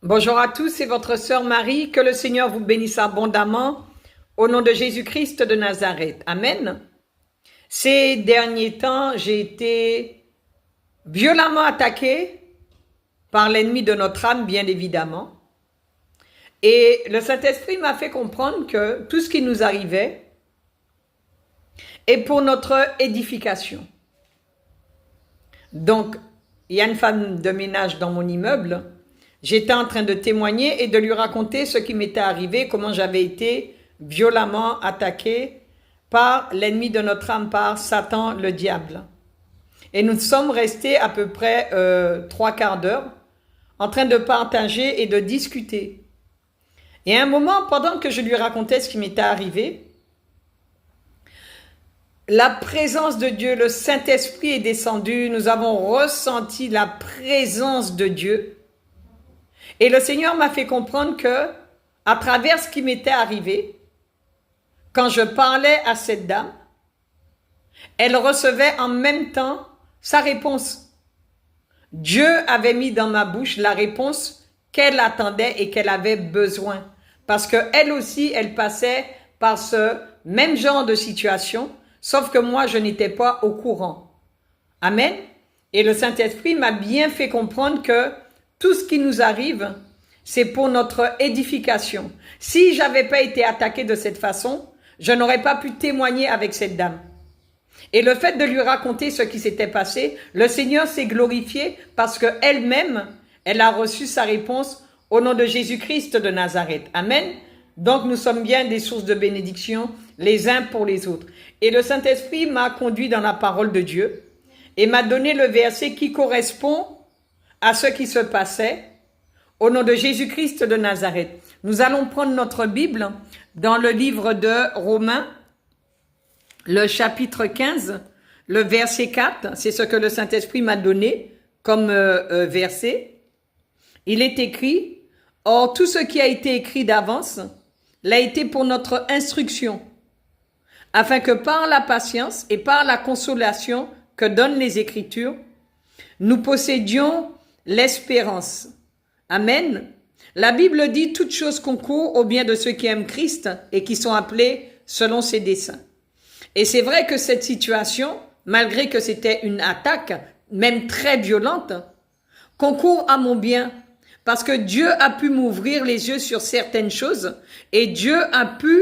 Bonjour à tous, c'est votre sœur Marie. Que le Seigneur vous bénisse abondamment au nom de Jésus-Christ de Nazareth. Amen. Ces derniers temps, j'ai été violemment attaquée par l'ennemi de notre âme, bien évidemment. Et le Saint-Esprit m'a fait comprendre que tout ce qui nous arrivait est pour notre édification. Donc, il y a une femme de ménage dans mon immeuble. J'étais en train de témoigner et de lui raconter ce qui m'était arrivé, comment j'avais été violemment attaqué par l'ennemi de notre âme, par Satan, le diable. Et nous sommes restés à peu près 3/4 d'heure en train de partager et de discuter. Et à un moment, pendant que je lui racontais ce qui m'était arrivé, la présence de Dieu, le Saint-Esprit est descendu, nous avons ressenti la présence de Dieu. Et le Seigneur m'a fait comprendre que, à travers ce qui m'était arrivé, quand je parlais à cette dame, elle recevait en même temps sa réponse. Dieu avait mis dans ma bouche la réponse qu'elle attendait et qu'elle avait besoin. Parce qu'elle aussi, elle passait par ce même genre de situation, sauf que moi, je n'étais pas au courant. Amen. Et le Saint-Esprit m'a bien fait comprendre que tout ce qui nous arrive, c'est pour notre édification. Si j'avais pas été attaqué de cette façon, je n'aurais pas pu témoigner avec cette dame. Et le fait de lui raconter ce qui s'était passé, le Seigneur s'est glorifié parce qu'elle-même, elle a reçu sa réponse au nom de Jésus-Christ de Nazareth. Amen. Donc nous sommes bien des sources de bénédiction les uns pour les autres. Et le Saint-Esprit m'a conduit dans la parole de Dieu et m'a donné le verset qui correspond à ce qui se passait au nom de Jésus-Christ de Nazareth. Nous allons prendre notre Bible dans le livre de Romains, le chapitre 15, le verset 4. C'est ce que le Saint-Esprit m'a donné comme verset. Il est écrit, « Or, tout ce qui a été écrit d'avance l'a été pour notre instruction, afin que par la patience et par la consolation que donnent les Écritures, nous possédions l'espérance. » Amen. La Bible dit « Toutes choses concourent au bien de ceux qui aiment Christ et qui sont appelés selon ses desseins. » Et c'est vrai que cette situation, malgré que c'était une attaque, même très violente, concourt à mon bien. Parce que Dieu a pu m'ouvrir les yeux sur certaines choses et Dieu a pu,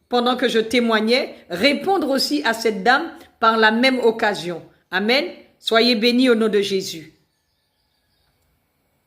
pendant que je témoignais, répondre aussi à cette dame par la même occasion. Amen. Soyez bénis au nom de Jésus.